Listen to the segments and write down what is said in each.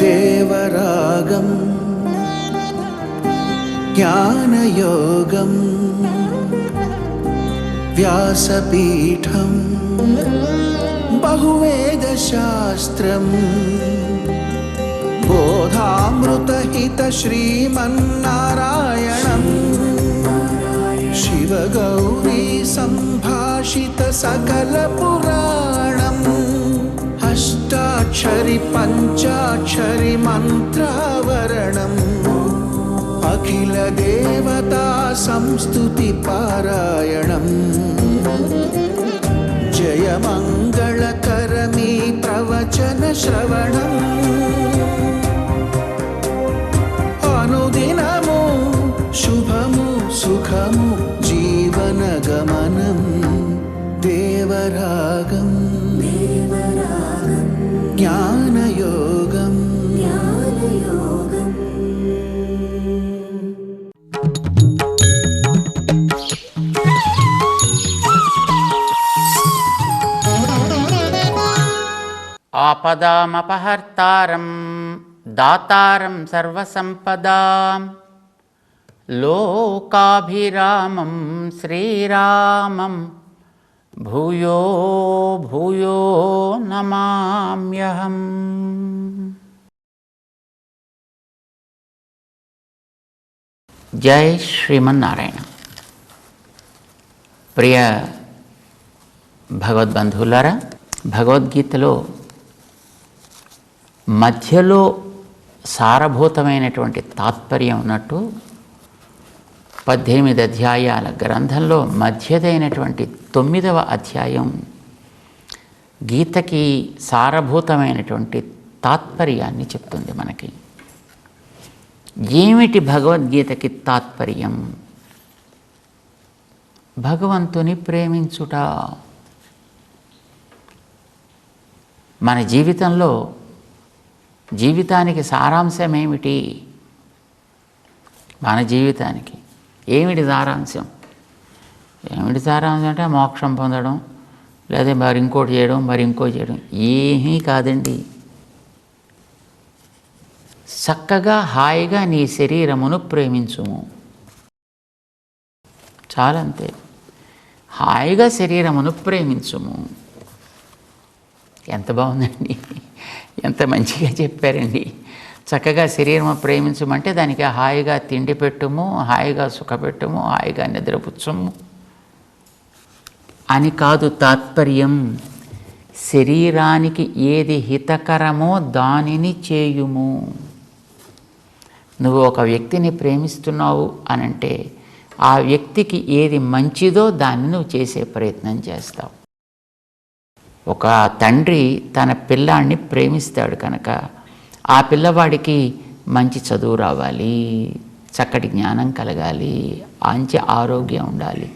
దేవరాగం జ్ఞానయోగం వ్యాసపీఠం బహువేదశాస్త్రం బోధామృతహిత శ్రీమన్నారాయణం శివగౌరీ సంభాషిత సకల పురాణం అష్టాక్షరి పంచాక్షరి మంత్రావరణం అఖిల దేవతా సంస్తుతి పారాయణం జయమంగళకరమీ ప్రవచన శ్రవణం అనుదినము శుభము సుఖము జీవన గమనం దేవరాగం జ్ఞానయోగం ఆపదామపహర్తారం దాతారం సర్వసంపదాం లోకాభిరామం శ్రీరామం భూయో భూయో నమామ్యహం. జై శ్రీమన్నారాయణ. ప్రియ భగవద్బంధువులారా, భగవద్గీతలో మధ్యలో సారభూతమైనటువంటి తాత్పర్యం ఉన్నట్టు 18 అధ్యాయాల గ్రంథంలో మధ్యదైనటువంటి 9వ అధ్యాయం గీతకి సారభూతమైనటువంటి తాత్పర్యాన్ని చెప్తుంది మనకి. ఏమిటి భగవద్గీతకి తాత్పర్యం? భగవంతుని ప్రేమించుట. మన జీవితానికి సారాంశం ఏమిటి? మన జీవితానికి ఏమిటి సారాంశం? అంటే మోక్షం పొందడం, లేదా మరి ఇంకోటి చేయడం, మరి ఇంకోటి చేయడం ఏమీ కాదండి. చక్కగా హాయిగా నీ శరీరమును ప్రేమించుము, చాలంతే. హాయిగా శరీరమును ప్రేమించుము. ఎంత బాగుందండి, ఎంత మంచిగా చెప్పారండి. చక్కగా శరీరము ప్రేమించమంటే దానికి హాయిగా తిండి పెట్టుము, హాయిగా సుఖపెట్టుము, హాయిగా నిద్రపుచ్చుము అని కాదు తాత్పర్యం. శరీరానికి ఏది హితకరమో దానిని చేయుము. నువ్వు ఒక వ్యక్తిని ప్రేమిస్తున్నావు అనంటే ఆ వ్యక్తికి ఏది మంచిదో దాన్ని నువ్వు చేసే ప్రయత్నం చేస్తావు. ఒక తండ్రి తన పిల్లాడిని ప్రేమిస్తాడు కనుక ఆ పిల్లవాడికి మంచి చదువు రావాలి, చక్కటి జ్ఞానం కలగాలి, మంచి ఆరోగ్యం ఉండాలి,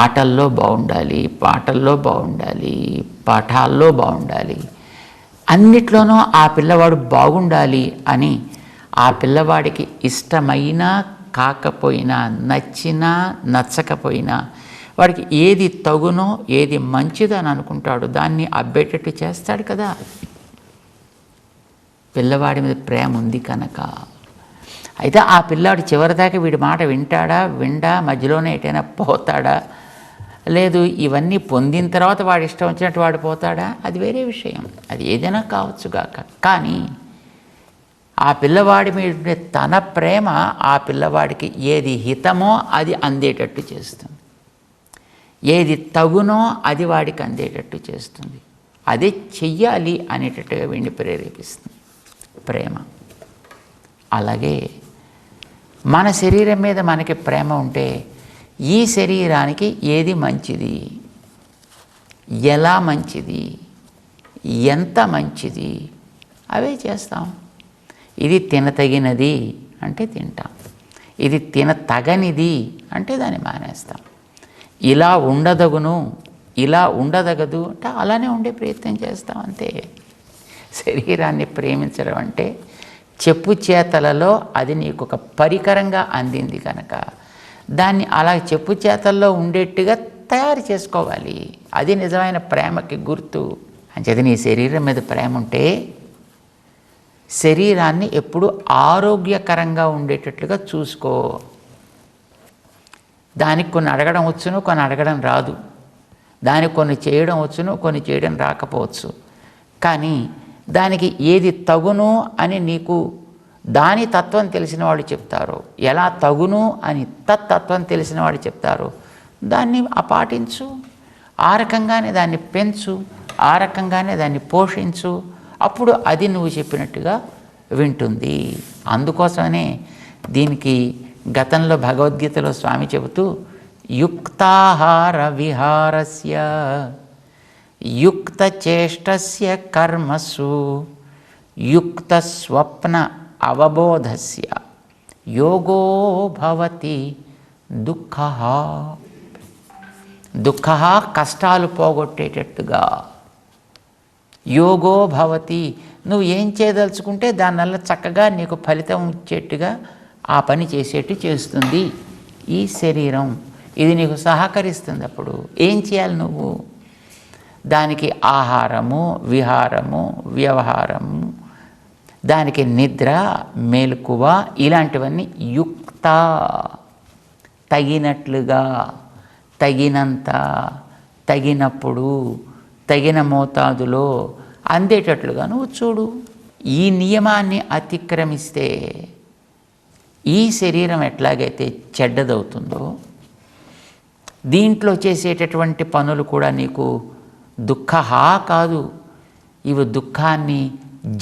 ఆటల్లో బాగుండాలి, పాటల్లో బాగుండాలి, పాఠాల్లో బాగుండాలి, అన్నిట్లోనూ ఆ పిల్లవాడు బాగుండాలి అని ఆ పిల్లవాడికి ఇష్టమైనా కాకపోయినా, నచ్చినా నచ్చకపోయినా, వాడికి ఏది తగునో ఏది మంచిదో అని అనుకుంటాడు దాన్ని అబ్బేటట్టు చేస్తాడు కదా. పిల్లవాడి మీద ప్రేమ ఉంది కనుక. అయితే ఆ పిల్లాడు చివరిదాకా వీడి మాట విండా మధ్యలోనే ఎటైనా పోతాడా, లేదు ఇవన్నీ పొందిన తర్వాత వాడి ఇష్టం వచ్చినట్టు వాడు పోతాడా, అది వేరే విషయం. అది ఏదైనా కావచ్చుగాక. కానీ ఆ పిల్లవాడి మీద తన ప్రేమ ఆ పిల్లవాడికి ఏది హితమో అది అందేటట్టు చేస్తుంది, ఏది తగునో అది వాడికి అందేటట్టు చేస్తుంది, అదే చెయ్యాలి అనేటట్టుగా వీడిని ప్రేరేపిస్తుంది ప్రేమ. అలాగే మన శరీరం మీద మనకి ప్రేమ ఉంటే ఈ శరీరానికి ఏది మంచిది, ఎలా మంచిది, ఎంత మంచిది అవే చేస్తాం. ఇది తినతగినది అంటే తింటాం, ఇది తినతగనిది అంటే దాన్ని మానేస్తాం. ఇలా ఉండదగును, ఇలా ఉండదగదు అంటే అలానే ఉండే ప్రయత్నం చేస్తాం అంతే. శరీరాన్ని ప్రేమించడం అంటే చెప్పు చేతలలో అది నీకు ఒక పరికరంగా అందింది కనుక దాన్ని అలా చెప్పు చేతల్లో ఉండేట్టుగా తయారు చేసుకోవాలి. అది నిజమైన ప్రేమకి గుర్తు. అంచేత నీ శరీరం మీద ప్రేమ ఉంటే శరీరాన్ని ఎప్పుడూ ఆరోగ్యకరంగా ఉండేటట్లుగా చూసుకో. దానికి కొన్ని అడగడం వచ్చును, కొన్ని అడగడం రాదు. దానికి కొన్ని చేయడం వచ్చును, కొన్ని చేయడం రాకపోవచ్చు. కానీ దానికి ఏది తగును అని నీకు దాని తత్వం తెలిసిన వాళ్ళు చెప్తారో, ఎలా తగును అని తత్వం తెలిసిన వాళ్ళు చెప్తారో దాన్ని పాటించు. ఆ రకంగానే దాన్ని పెంచు, ఆ రకంగానే దాన్ని పోషించు. అప్పుడు అది నువ్వు చెప్పినట్టుగా వింటుంది. అందుకోసమనే దీనికి గతంలో భగవద్గీతలో స్వామి చెబుతూ యుక్తాహార విహారస్య యుక్తచేష్టస్య కర్మసు యుక్త స్వప్న అవబోధస్య యోగో భవతి దుఃఖః. దుఃఖః కష్టాలు పోగొట్టేటట్టుగా, యోగో భవతి నువ్వు ఏం చేయదలుచుకుంటే దానివల్ల చక్కగా నీకు ఫలితం ఇచ్చేట్టుగా ఆ పని చేసేట్టు చేస్తుంది ఈ శరీరం. ఇది నీకు సహకరిస్తుంది. అప్పుడు ఏం చేయాలి నువ్వు? దానికి ఆహారము, విహారము, వ్యవహారము, దానికి నిద్ర, మేలుకువ, ఇలాంటివన్నీ యుక్త, తగినట్లుగా, తగినంత, తగినప్పుడు, తగిన మోతాదులో అందేటట్లుగా నువ్వు చూడు. ఈ నియమాన్ని అతిక్రమిస్తే ఈ శరీరం ఎట్లాగైతే చెడ్డదవుతుందో దీంట్లో చేసేటటువంటి పనులు కూడా నీకు దుఃఖహా కాదు, ఇవి దుఃఖాన్ని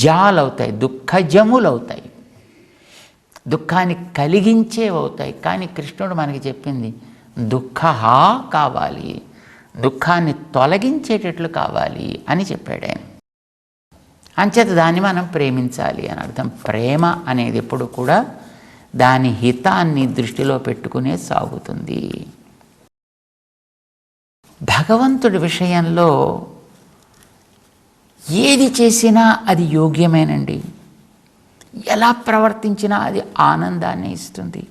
జాలవుతాయి, దుఃఖజములవుతాయి, దుఃఖాన్ని కలిగించేవవుతాయి. కానీ కృష్ణుడు మనకి చెప్పింది దుఃఖహా కావాలి, దుఃఖాన్ని తొలగించేటట్లు కావాలి అని చెప్పాడు ఆయన. అంచేత దాన్ని మనం ప్రేమించాలి అని అర్థం. ప్రేమ అనేది ఎప్పుడు కూడా దాని హితాన్ని దృష్టిలో పెట్టుకునే సాగుతుంది. భగవంతుడి విషయంలో ఏది చేసినా అది యోగ్యమేనండి. ఎలా ప్రవర్తించినా అది ఆనందాన్ని ఇస్తుంది.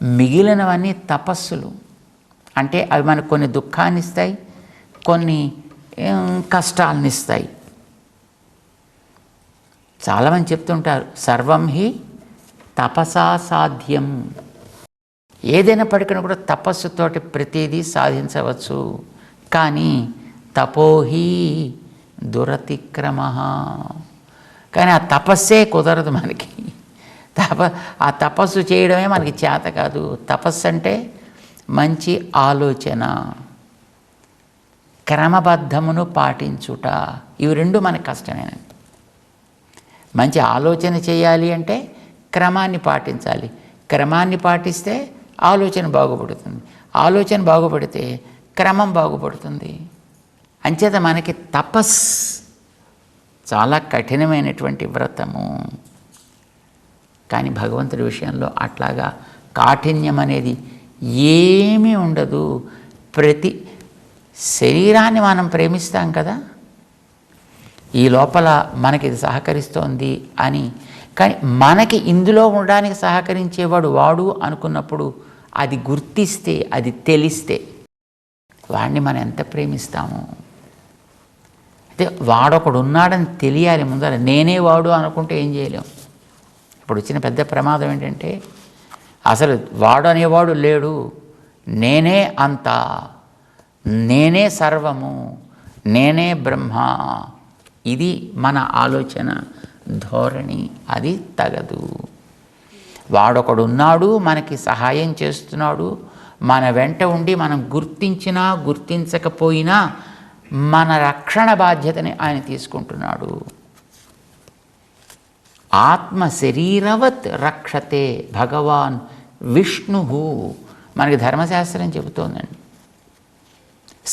మిగిలినవన్నీ తపస్సులు. అంటే అవి మనకు కొన్ని దుఃఖాన్ని ఇస్తాయి, కొన్ని కష్టాలను ఇస్తాయి. చాలామంది చెప్తుంటారు సర్వం హి తపసా సాధ్యం. ఏదైనా పడికను కూడా తపస్సుతోటి ప్రతిదీ సాధించవచ్చు. కానీ తపోహి దురతిక్రమ. కానీ ఆ తపస్సే కుదరదు మనకి. ఆ తపస్సు చేయడమే మనకి చేత కాదు. తపస్సు అంటే మంచి ఆలోచన, క్రమబద్ధమును పాటించుట, ఇవి రెండు మనకు కష్టమేనండి. మంచి ఆలోచన చేయాలి అంటే క్రమాన్ని పాటించాలి. క్రమాన్ని పాటిస్తే ఆలోచన బాగుపడుతుంది. ఆలోచన బాగుపడితే క్రమం బాగుపడుతుంది. అంచేత మనకి తపస్ చాలా కఠినమైనటువంటి వ్రతము. కానీ భగవంతుడి విషయంలో అట్లాగా కాఠిన్యం అనేది ఏమీ ఉండదు. ప్రతి శరీరాన్ని మనం ప్రేమిస్తాం కదా, ఈ లోపల మనకి ఇది సహకరిస్తోంది అని. కానీ మనకి ఇందులో ఉండడానికి సహకరించేవాడు వాడు అనుకున్నప్పుడు, అది గుర్తిస్తే, అది తెలిస్తే వాడిని మనం ఎంత ప్రేమిస్తాము. అయితే వాడొకడు ఉన్నాడని తెలియాలి ముందర. నేనే వాడు అనుకుంటే ఏం చేయలేము. ఇప్పుడు వచ్చిన పెద్ద ప్రమాదం ఏంటంటే అసలు వాడు అనేవాడు లేడు, నేనే అంతా, నేనే సర్వము, నేనే బ్రహ్మ. ఇది మన ఆలోచన ధోరణి. అది తగదు. వాడొకడు ఉన్నాడు, మనకి సహాయం చేస్తున్నాడు, మన వెంట ఉండి మనం గుర్తించినా గుర్తించకపోయినా మన రక్షణ బాధ్యతని ఆయన తీసుకుంటున్నాడు. ఆత్మ శరీరవత్ రక్షతే భగవాన్ విష్ణు. మనకి ధర్మశాస్త్రం చెబుతోందండి.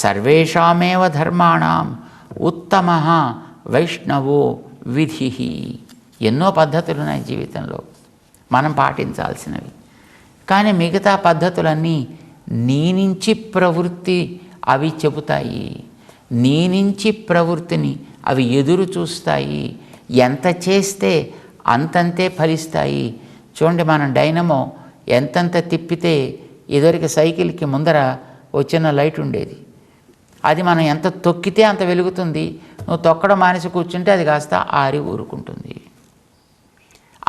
సర్వేషామేవ ధర్మాణం ఉత్తమ వైష్ణవో విధి. ఎన్నో పద్ధతులు ఉన్నాయి జీవితంలో మనం పాటించాల్సినవి. కానీ మిగతా పద్ధతులన్నీ నీ నుంచి ప్రవృత్తి అవి చెబుతాయి, నీ నుంచి ప్రవృత్తిని అవి ఎదురు చూస్తాయి. ఎంత చేస్తే అంతంతే ఫలిస్తాయి. చూడండి, మనం డైనమో ఎంతంత తిప్పితే ఇదివరకు సైకిల్కి ముందర చిన్న లైట్ ఉండేది. అది మనం ఎంత తొక్కితే అంత వెలుగుతుంది. నువ్వు తొక్కడం మానేసి కూర్చుంటే అది కాస్త ఆరి ఊరుకుంటుంది.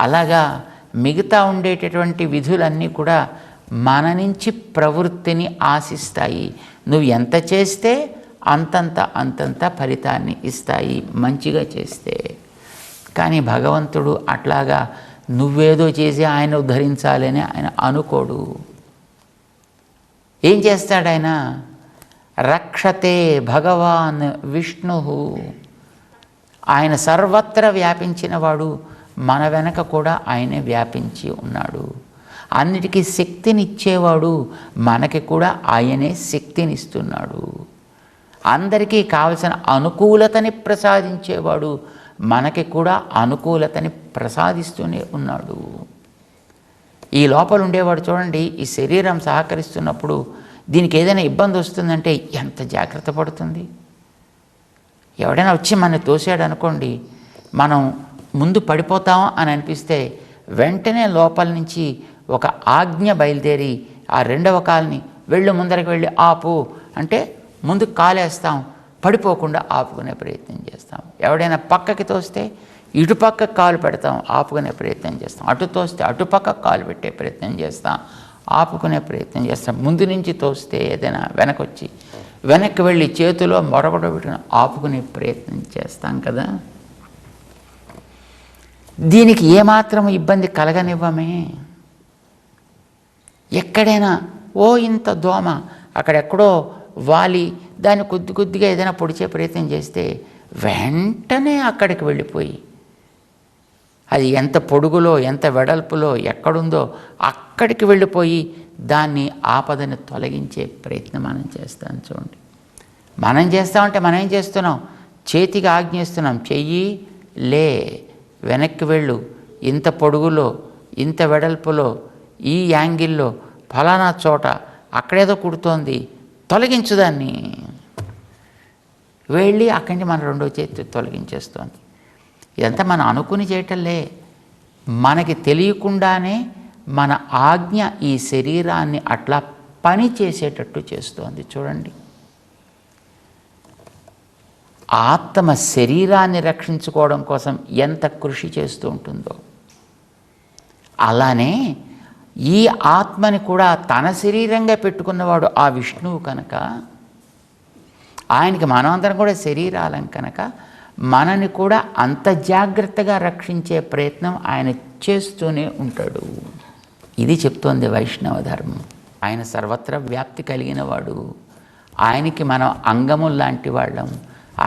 అలాగా మిగతా ఉండేటటువంటి విధులన్నీ కూడా మన నుంచి ప్రవృత్తిని ఆశిస్తాయి. నువ్వు ఎంత చేస్తే అంతంత ఫలితాన్ని ఇస్తాయి మంచిగా చేస్తే. కానీ భగవంతుడు అట్లాగా నువ్వేదో చేసి ఆయన ఉద్ధరించాలని ఆయన అనుకోడు. ఏం చేస్తాడు ఆయన? రక్షతే భగవాన్ విష్ణు. ఆయన సర్వత్రా వ్యాపించినవాడు. మన వెనక కూడా ఆయనే వ్యాపించి ఉన్నాడు. అన్నిటికీ శక్తినిచ్చేవాడు. మనకి కూడా ఆయనే శక్తినిస్తున్నాడు. అందరికీ కావలసిన అనుకూలతని ప్రసాదించేవాడు. మనకి కూడా అనుకూలతని ప్రసాదిస్తూనే ఉన్నాడు. ఈ లోపల ఉండేవాడు చూడండి, ఈ శరీరం సహకరిస్తున్నప్పుడు దీనికి ఏదైనా ఇబ్బంది వస్తుందంటే ఎంత జాగ్రత్త పడుతుంది. ఎవడైనా వచ్చి మన తోసాడు అనుకోండి, మనం ముందు పడిపోతాం అని అనిపిస్తే వెంటనే లోపల నుంచి ఒక ఆజ్ఞ బయలుదేరి ఆ రెండవ కాల్ని వెళ్ళు, ముందరికి వెళ్ళి ఆపు అంటే ముందుకు కాలేస్తాం, పడిపోకుండా ఆపుకునే ప్రయత్నం చేస్తాం. ఎవడైనా పక్కకి తోస్తే ఇటుపక్క కాలు పెడతాం, ఆపుకునే ప్రయత్నం చేస్తాం. అటు తోస్తే అటుపక్క కాలు పెట్టే ప్రయత్నం చేస్తాం, ఆపుకునే ప్రయత్నం చేస్తాం. ముందు నుంచి తోస్తే ఏదైనా వెనక్కి వెళ్ళి చేతిలో మరొకటి పెట్టుకుని ఆపుకునే ప్రయత్నం చేస్తాం కదా. దీనికి ఏమాత్రం ఇబ్బంది కలగనివ్వమే. ఎక్కడైనా ఇంత దోమ అక్కడెక్కడో వాలి దాన్ని కొద్దిగా ఏదైనా పొడిచే ప్రయత్నం చేస్తే వెంటనే అక్కడికి వెళ్ళిపోయి అది ఎంత పొడుగులో ఎంత వెడల్పులో ఎక్కడుందో అక్కడికి వెళ్ళిపోయి దాన్ని ఆపదని తొలగించే ప్రయత్నం మనం చేస్తాం. చూడండి, మనం చేస్తామంటే మనం ఏం చేస్తున్నాం? చేతికి ఆజ్ఞిస్తున్నాం, చెయ్యి లే, వెనక్కి వెళ్ళు, ఇంత పొడుగులో ఇంత వెడల్పులో ఈ యాంగిల్లో ఫలానా చోట అక్కడేదో కుడుతోంది, తొలగించు దాన్ని. వెళ్ళి అక్కడి నుంచి మన రెండో చేతి తొలగించేస్తోంది. ఇదంతా మనం అనుకుని చేయటంలే, మనకి తెలియకుండానే మన ఆజ్ఞ ఈ శరీరాన్ని అట్లా పని చేసేటట్టు చేస్తోంది. చూడండి, ఆత్మ శరీరాన్ని రక్షించుకోవడం కోసం ఎంత కృషి చేస్తూ ఉంటుందో, అలానే ఈ ఆత్మని కూడా తన శరీరంగా పెట్టుకున్నవాడు ఆ విష్ణువు కనుక, ఆయనకి మనమందరం కూడా శరీరాలం కనుక మనని కూడా అంత జాగ్రత్తగా రక్షించే ప్రయత్నం ఆయన చేస్తూనే ఉంటాడు. ఇది చెప్తోంది వైష్ణవ ధర్మం. ఆయన సర్వత్రా వ్యాప్తి కలిగిన వాడు. ఆయనకి మనం అంగముల్లాంటి వాళ్ళం,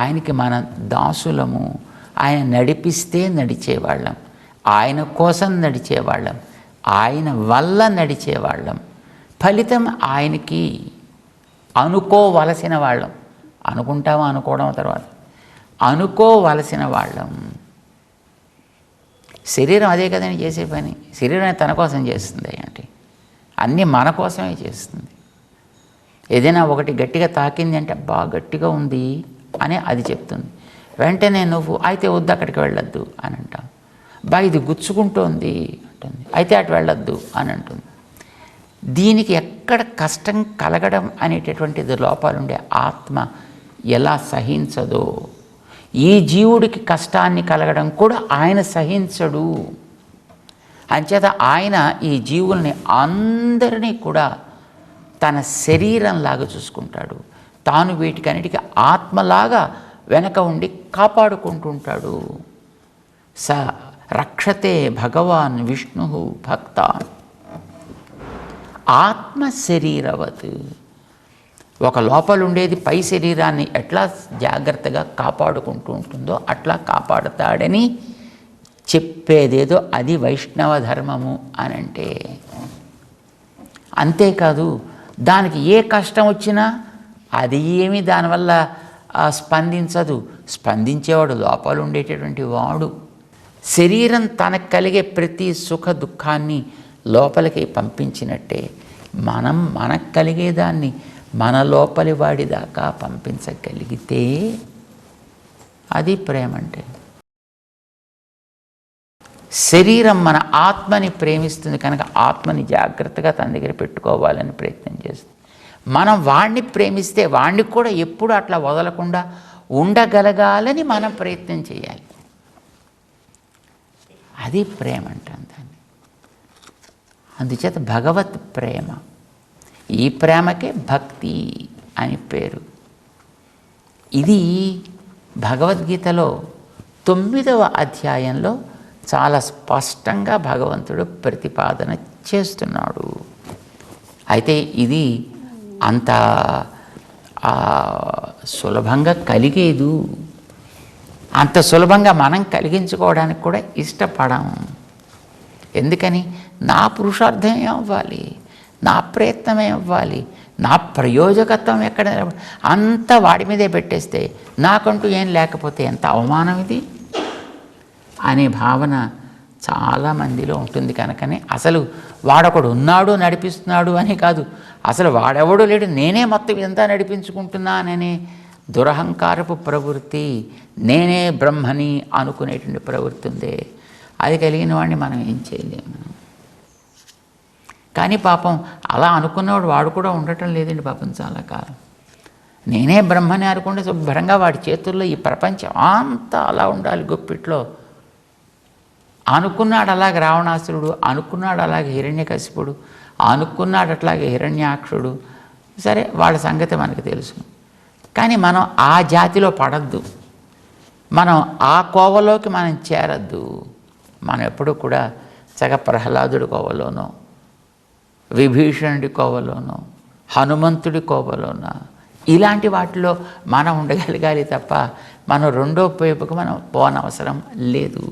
ఆయనకి మనం దాసులము. ఆయన నడిపిస్తే నడిచేవాళ్ళం, ఆయన కోసం నడిచేవాళ్ళం, ఆయన వల్ల నడిచేవాళ్ళం. ఫలితం ఆయనకి అనుకోవలసిన వాళ్ళం. అనుకుంటామా అనుకోవడం తర్వాత అనుకోవలసిన వాళ్ళం. శరీరం అదే కదండి చేసే పని. శరీరం తన కోసం చేస్తుంది అంటే అన్నీ మన కోసమే చేస్తుంది. ఏదైనా ఒకటి గట్టిగా తాకింది అంటే బాగా గట్టిగా ఉంది అని అది చెప్తుంది. వెంటనే నువ్వు అయితే వద్దు అక్కడికి వెళ్ళొద్దు అని అంటాం. ఇది గుచ్చుకుంటోంది అంటుంది, అయితే అటు వెళ్ళొద్దు అని అంటుంది. దీనికి ఎక్కడ కష్టం కలగడం అనేటటువంటిది లోపాలుండే ఆత్మ ఎలా సహించదో, ఈ జీవుడికి కష్టాన్ని కలగడం కూడా ఆయన సహించడు. అంచేత ఆయన ఈ జీవుల్ని అందరినీ కూడా తన శరీరంలాగా చూసుకుంటాడు. తాను వీటికన్నిటికీ ఆత్మలాగా వెనక ఉండి కాపాడుకుంటుంటాడు. స రక్షతే భగవాన్ విష్ణు భక్తాన్. ఆత్మ శరీరవత్. ఒక లోపల ఉండేది పై శరీరాన్ని ఎట్లా జాగ్రత్తగా కాపాడుకుంటూ ఉంటుందో అట్లా కాపాడుతాడని చెప్పేదేదో అది వైష్ణవ ధర్మము అని అంటే. అంతేకాదు, దానికి ఏ కష్టం వచ్చినా అది ఏమీ దానివల్ల స్పందించదు. స్పందించేవాడు లోపల ఉండేటటువంటి వాడు. శరీరం తనకు కలిగే ప్రతి సుఖ దుఃఖాన్ని లోపలికి పంపించినట్టే మనకు కలిగేదాన్ని మన లోపలి వాడి దాకా పంపించగలిగితే అది ప్రేమ అంటే. శరీరం మన ఆత్మని ప్రేమిస్తుంది కనుక ఆత్మని జాగ్రత్తగా తన దగ్గర పెట్టుకోవాలని ప్రయత్నం చేస్తుంది. మనం వాణ్ణి ప్రేమిస్తే వాణ్ణి కూడా ఎప్పుడు అట్లా వదలకుండా ఉండగలగాలని మనం ప్రయత్నం చేయాలి. అది ప్రేమ అంటాం దాన్ని. అందుచేత భగవత్ ప్రేమ, ఈ ప్రేమకే భక్తి అని పేరు. ఇది భగవద్గీతలో 9వ అధ్యాయంలో చాలా స్పష్టంగా భగవంతుడు ప్రతిపాదన చేస్తున్నాడు. అయితే ఇది అంత సులభంగా కలిగేదు, అంత సులభంగా మనం కలిగించుకోవడానికి కూడా ఇష్టపడము. ఎందుకని? నా పురుషార్థం ఏమవ్వాలి, నా ప్రయత్నం ఏమవ్వాలి, నా ప్రయోజకత్వం ఎక్కడ అంతా వాడి మీదే పెట్టేస్తే నాకంటూ ఏం లేకపోతే ఎంత అవమానం ఇది అనే భావన చాలామందిలో ఉంటుంది. కనుకనే అసలు వాడొకడు ఉన్నాడు నడిపిస్తున్నాడు అని కాదు, అసలు వాడెవడూ లేడు, నేనే మొత్తం ఇదంతా నడిపించుకుంటున్నాననే దురహంకారపు ప్రవృత్తి, నేనే బ్రహ్మని అనుకునేటువంటి ప్రవృత్తి ఉందే, అది కలిగిన వాడిని మనం ఏం చేయలేము. కానీ పాపం అలా అనుకున్నవాడు వాడు కూడా ఉండటం లేదండి పాపం చాలా కాలం. నేనే బ్రహ్మని అనుకుంటే శుభ్రంగా వాడి చేతుల్లో ఈ ప్రపంచం అంతా అలా ఉండాలి గుప్పిట్లో అనుకున్నాడు. అలాగే రావణాసురుడు అనుకున్నాడు, అలాగే హిరణ్యకశిపుడు అనుకున్నాడు, అట్లాగే హిరణ్యాక్షుడు. సరే, వాళ్ళ సంగతి మనకు తెలుసు. కానీ మనం ఆ జాతిలో పడద్దు, మనం ఆ కోవలోకి మనం చేరద్దు. మనం ఎప్పుడూ కూడా ప్రహ్లాదుడి కోవలోనో, విభీషణుడి కోవలోనో, హనుమంతుడి కోవలోనో ఇలాంటి వాటిలో మనం ఉండగలగాలి తప్ప మనం రెండో వైపుకు మనం పోనవసరం లేదు.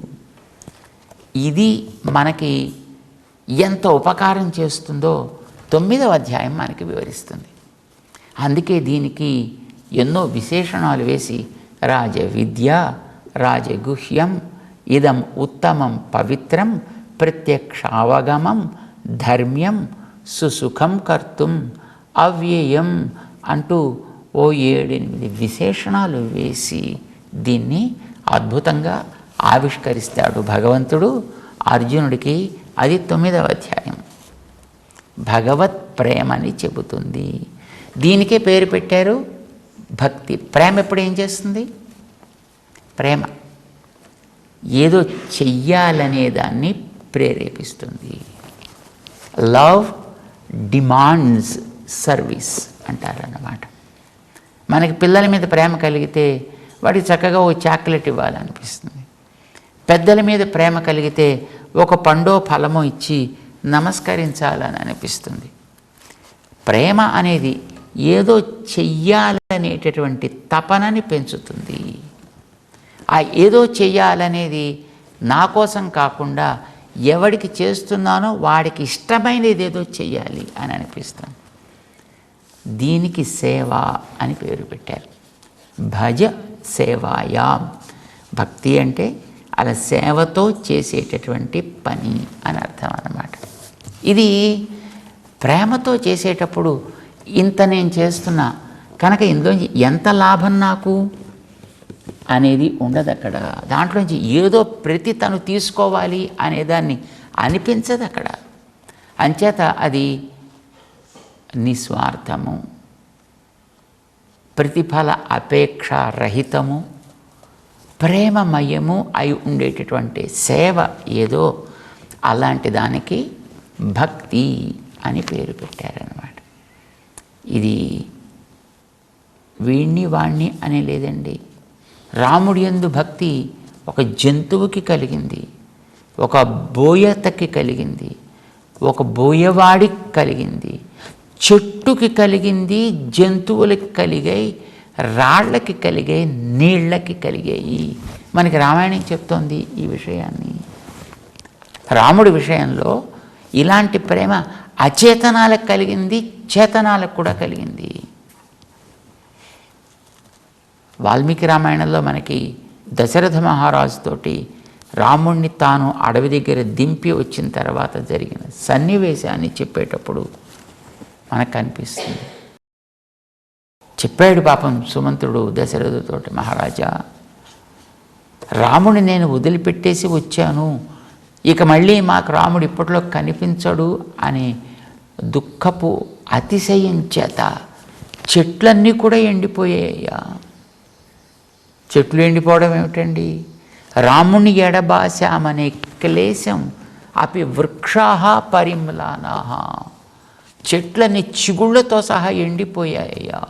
ఇది మనకి ఎంత ఉపకారం చేస్తుందో 9వ అధ్యాయం మనకి వివరిస్తుంది. అందుకే దీనికి ఎన్నో విశేషణాలు వేసి రాజ విద్య, రాజగుహ్యం, ఇదం ఉత్తమం పవిత్రం, ప్రత్యక్షావగమం, ధర్మ్యం, సుసుఖం కర్తుం, అవ్యయం అంటూ ఓ 7-8 విశేషణాలు వేసి దీన్ని అద్భుతంగా ఆవిష్కరిస్తాడు భగవంతుడు అర్జునుడికి. అది 9వ అధ్యాయం భగవత్ ప్రేమని చెబుతుంది. దీనికే పేరు పెట్టారు భక్తి. ప్రేమ ఎప్పుడు ఏం చేస్తుంది? ప్రేమ ఏదో చెయ్యాలనే దాన్ని ప్రేరేపిస్తుంది. లవ్ డిమాండ్స్ సర్వీస్ అంటారన్నమాట. మనకి పిల్లల మీద ప్రేమ కలిగితే వాడికి చక్కగా ఓ చాక్లెట్ ఇవ్వాలనిపిస్తుంది. పెద్దల మీద ప్రేమ కలిగితే ఒక పండో ఫలమో ఇచ్చి నమస్కరించాలని అనిపిస్తుంది. ప్రేమ అనేది ఏదో చెయ్యాలనేటటువంటి తపనని పెంచుతుంది. ఆ ఏదో చెయ్యాలనేది నా కోసం కాకుండా ఎవడికి చేస్తున్నానో వాడికి ఇష్టమైనది ఏదో చెయ్యాలి అని అనిపిస్తుంది. దీనికి సేవ అని పేరు పెట్టారు. భజ సేవాయాం. భక్తి అంటే అలా సేవతో చేసేటటువంటి పని అని అర్థం అన్నమాట. ఇది ప్రేమతో చేసేటప్పుడు ఇంత నేను చేస్తున్నా కనుక ఇందులోంచి ఎంత లాభం నాకు అనేది ఉండదు అక్కడ. దాంట్లోంచి ఏదో ప్రతి తను తీసుకోవాలి అనేదాన్ని అనిపించదు అక్కడ. అంచేత అది నిస్వార్థము, ప్రతిఫల అపేక్ష రహితము, ప్రేమమయము అయి ఉండేటటువంటి సేవ ఏదో అలాంటి దానికి భక్తి అని పేరు పెట్టారన్నమాట. ఇది వీణ్ణి వాణ్ణి అని లేదండి. రాముడి యందు భక్తి ఒక జంతువుకి కలిగింది, ఒక బోయతకి కలిగింది, ఒక బోయవాడికి కలిగింది, చెట్టుకి కలిగింది, జంతువులకి కలిగాయి, రాళ్ళకి కలిగాయి, నీళ్ళకి కలిగాయి. మనకి రామాయణం చెప్తోంది ఈ విషయాన్ని. రాముడి విషయంలో ఇలాంటి ప్రేమ అచేతనాలకు కలిగింది, చేతనాలకు కూడా కలిగింది. వాల్మీకి రామాయణంలో మనకి దశరథ మహారాజుతోటి రాముణ్ణి తాను అడవి దగ్గర దింపి వచ్చిన తర్వాత జరిగిన సన్నివేశాన్ని చెప్పేటప్పుడు మనకు కనిపిస్తుంది. చెప్పాడు పాపం సుమంతుడు దశరథుతోటి, మహారాజా రాముడిని నేను వదిలిపెట్టేసి వచ్చాను, ఇక మళ్ళీ మాకు రాముడు ఇప్పట్లో కనిపించడు అని దుఃఖపు అతిశయం చేత చెట్లన్నీ కూడా ఎండిపోయాయ్యా. చెట్లు ఎండిపోవడం ఏమిటండి? రాముని ఎడబాశామనే క్లేశం అపి వృక్షాః పరిమ్లానాః, చెట్లని చిగుళ్ళతో సహా ఎండిపోయాయ్యా.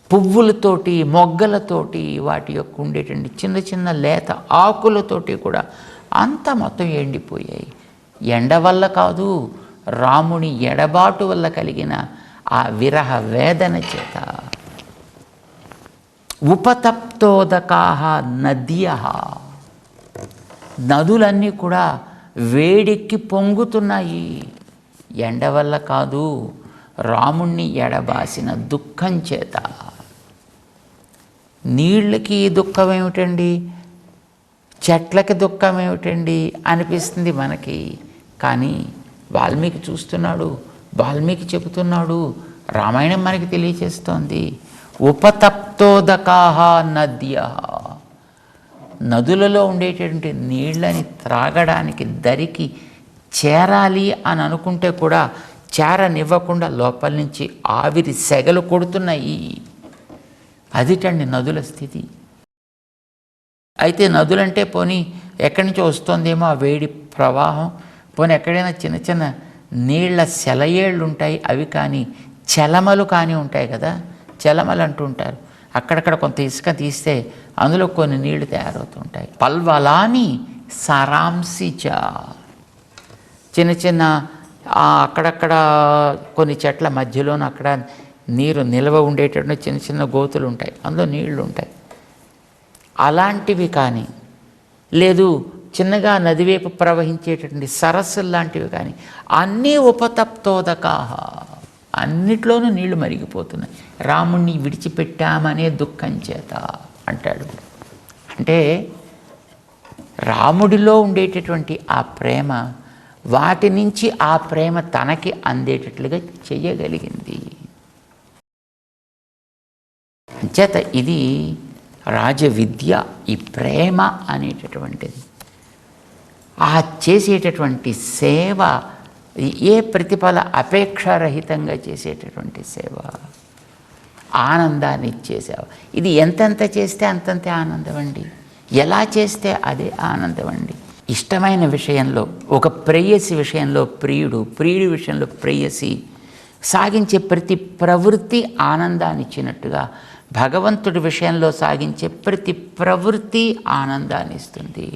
పువ్వులతోటి మొగ్గలతోటి వాటి యొక్క ఉండేటువంటి చిన్న చిన్న లేత ఆకులతోటి కూడా అంతా మొత్తం ఎండిపోయాయి. ఎండ వల్ల కాదు, రాముని ఎడబాటు వల్ల కలిగిన ఆ విరహ వేదన చేత. ఉపతప్తోదకాః నద్యః, నదులన్నీ కూడా వేడెక్కి పొంగుతున్నాయి. ఎండ వల్ల కాదు, రాముణ్ణి ఎడబాసిన దుఃఖం చేత. నీళ్ళకి దుఃఖం ఏమిటండి, చెట్లకి దుఃఖం ఏమిటండి అనిపిస్తుంది మనకి. కానీ వాల్మీకి చూస్తున్నాడు, వాల్మీకి చెబుతున్నాడు, రామాయణం మనకి తెలియచేస్తోంది. ఉపతప్తోదకాః నద్యః, నదులలో ఉండేటటువంటి నీళ్ళని త్రాగడానికి దరికి చేరాలి అని అనుకుంటే కూడా చేరనివ్వకుండా లోపల నుంచి ఆవిరి సెగలు కొడుతున్నాయి. అదిటండి నదుల స్థితి. అయితే నదులంటే పోనీ ఎక్కడి నుంచో వస్తుందేమో ఆ వేడి ప్రవాహం, పోనీ ఎక్కడైనా చిన్న చిన్న నీళ్ల సెలయేళ్ళు ఉంటాయి, అవి కానీ చలమలు కానీ ఉంటాయి కదా, చలమలు అంటుంటారు. అక్కడక్కడ కొంత ఇసుక తీస్తే అందులో కొన్ని నీళ్లు తయారవుతుంటాయి. పల్వలాని సారాంశిచ, చిన్న చిన్న అక్కడక్కడ కొన్ని చెట్ల మధ్యలోనూ అక్కడ నీరు నిల్వ ఉండేటటువంటి చిన్న చిన్న గోతులు ఉంటాయి, అందులో నీళ్లు ఉంటాయి. అలాంటివి కానీ, లేదు చిన్నగా నదివైపు ప్రవహించేటటువంటి సరస్సులు లాంటివి కానీ, అన్నీ ఉపతప్తోదకాః, అన్నిట్లోనూ నీళ్లు మరిగిపోతున్నాయి. రాముణ్ణి విడిచిపెట్టామనే దుఃఖం చేత అంటాడు. అంటే రాముడిలో ఉండేటటువంటి ఆ ప్రేమ వాటి నుంచి ఆ ప్రేమ తనకి అందేటట్లుగా చేయగలిగింది. చేత ఇది రాజవిద్య, ఈ ప్రేమ అనేటటువంటిది. ఆ చేసేటటువంటి సేవ ఏ ప్రతిఫల అపేక్షారహితంగా చేసేటటువంటి సేవ, ఆనందాన్ని ఇచ్చే సేవ. ఇది ఎంతెంత చేస్తే అంతంతే ఆనందం అండి, ఎలా చేస్తే అదే ఆనందం అండి. ఇష్టమైన విషయంలో, ఒక ప్రేయసి విషయంలో ప్రియుడు, ప్రియుడి విషయంలో ప్రేయసి సాగించే ప్రతి ప్రవృత్తి ఆనందాన్ని ఇచ్చినట్టుగా భగవంతుడి విషయంలో సాగించే ప్రతి ప్రవృత్తి ఆనందాన్ని ఇస్తుంది.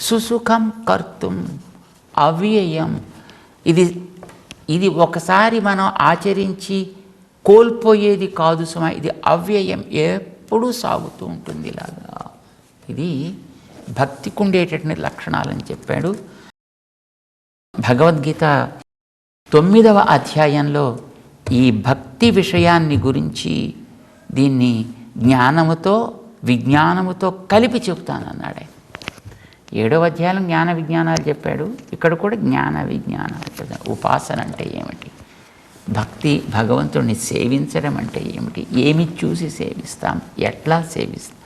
సుసుఖం కర్తుం అవ్యయం, ఇది ఒకసారి మనం ఆచరించి కోల్పోయేది కాదు సుమా, ఇది అవ్యయం, ఎప్పుడూ సాగుతూ ఉంటుంది. ఇలాగా ఇది భక్తికి ఉండేటటువంటి లక్షణాలని చెప్పాడు. భగవద్గీత 9వ అధ్యాయంలో ఈ భక్తి విషయాన్ని గురించి దీన్ని జ్ఞానముతో విజ్ఞానముతో కలిపి చెప్తానన్నాడు. 7వ అధ్యాయం జ్ఞాన విజ్ఞానాలు చెప్పాడు, ఇక్కడ కూడా జ్ఞాన విజ్ఞానాలు చెప్పాడు. ఉపాసన అంటే ఏమిటి, భక్తి భగవంతుడిని సేవించడం అంటే ఏమిటి, ఏమి చూసి సేవిస్తాం, ఎట్లా సేవిస్తాం,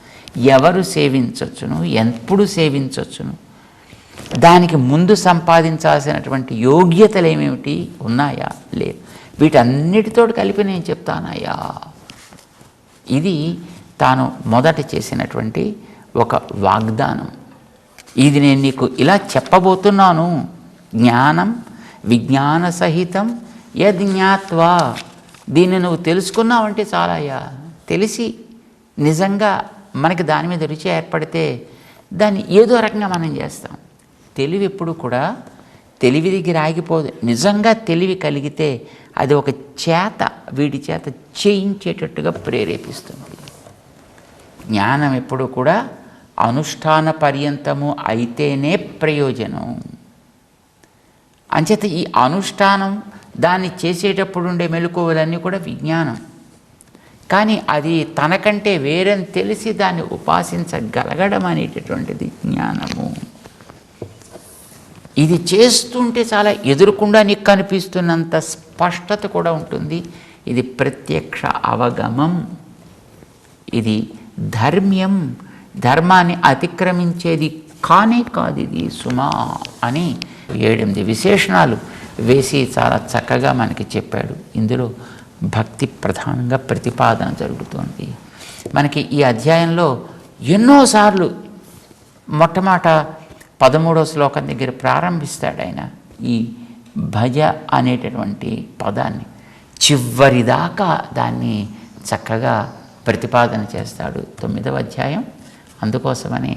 ఎవరు సేవించవచ్చును, ఎప్పుడు సేవించవచ్చును, దానికి ముందు సంపాదించాల్సినటువంటి యోగ్యతలు ఏమేమిటి ఉన్నాయా, లేదు, వీటన్నిటితో కలిపి నేను చెప్తానయ్యా. ఇది తాను మొదట చేసినటువంటి ఒక వాగ్దానం. ఇది నేను నీకు ఇలా చెప్పబోతున్నాను. జ్ఞానం విజ్ఞాన సహితం యజ్ఞాత్వా, దీన్ని నువ్వు తెలుసుకున్నావంటే చాలయ్యా. తెలిసి నిజంగా మనకి దాని మీద రుచి ఏర్పడితే దాన్ని ఏదో రకంగా మనం చేస్తాం. తెలివి ఎప్పుడు కూడా తెలివి దగ్గర ఆగిపోదు. నిజంగా తెలివి కలిగితే అది ఒక చేత, వీడి చేత చేయించేటట్టుగా ప్రేరేపిస్తుంది. జ్ఞానం ఎప్పుడు కూడా అనుష్ఠాన పర్యంతము అయితేనే ప్రయోజనం. అంచేత ఈ అనుష్ఠానం, దాన్ని చేసేటప్పుడు ఉండే మెలకువలన్నీ కూడా విజ్ఞానం. కానీ అది తనకంటే వేరని తెలిసి దాన్ని ఉపాసించగలగడం అనేటటువంటిది జ్ఞానము. ఇది చేస్తుంటే చాలా ఎదురుకుండా నీకు కనిపిస్తున్నంత స్పష్టత కూడా ఉంటుంది. ఇది ప్రత్యక్ష అవగమం, ఇది ధర్మ్యం, ధర్మాన్ని అతిక్రమించేది కానే కాదు ఇది సుమా అని 7 విశేషణాలు వేసి చాలా చక్కగా మనకి చెప్పాడు. ఇందులో భక్తి ప్రధానంగా ప్రతిపాదన జరుగుతోంది. మనకి ఈ అధ్యాయంలో ఎన్నోసార్లు మొట్టమొదట 13వ శ్లోకం దగ్గర ప్రారంభిస్తాడు ఆయన ఈ భజ అనేటటువంటి పదాన్ని, చివరిదాకా దాన్ని చక్కగా ప్రతిపాదన చేస్తాడు 9వ అధ్యాయం. అందుకోసమని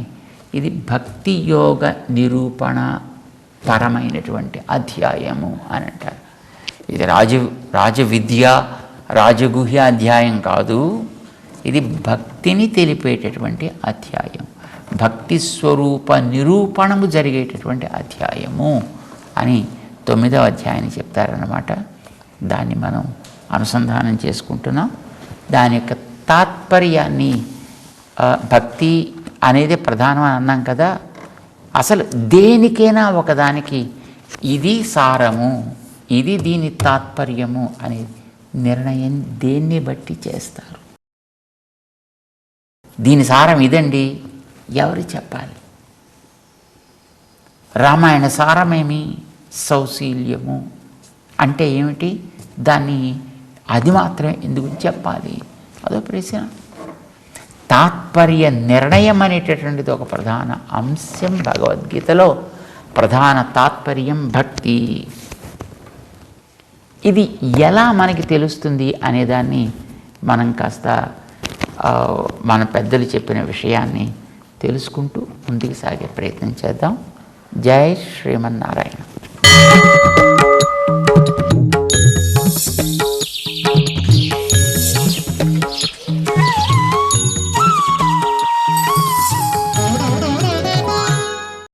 ఇది భక్తి యోగ నిరూపణ పరమైనటువంటి అధ్యాయము అని అంటారు. ఇది రాజవిద్య రాజగుహ్య అధ్యాయం కాదు, ఇది భక్తిని తెలిపేటటువంటి అధ్యాయం, భక్తి స్వరూప నిరూపణము జరిగేటటువంటి అధ్యాయము అని 9వ అధ్యాయాన్ని చెప్తారన్నమాట. దాన్ని మనం అనుసంధానం చేసుకుంటున్నాం. దాని యొక్క తాత్పర్యాన్ని, భక్తి అనేది ప్రధానం అని అన్నాం కదా, అసలు దేనికైనా ఒకదానికి ఇది సారము, ఇది దీని తాత్పర్యము అనే నిర్ణయం దేన్ని బట్టి చేస్తారు. దీని సారం ఇదండి, ఎవరు చెప్పాలి? రామాయణ సారమేమి? సౌశీల్యము అంటే ఏమిటి? దాన్ని అది మాత్రమే ఎందుకు చెప్పాలి? అదో ప్రశ్న. తాత్పర్య నిర్ణయం అనేటటువంటిది ఒక ప్రధాన అంశం. భగవద్గీతలో ప్రధాన తాత్పర్యం భక్తి. ఇది ఎలా మనకి తెలుస్తుంది అనేదాన్ని మనం కాస్త మన పెద్దలు చెప్పిన విషయాన్ని తెలుసుకుంటూ ముందుకు సాగే ప్రయత్నం చేద్దాం. జై శ్రీమన్నారాయణ.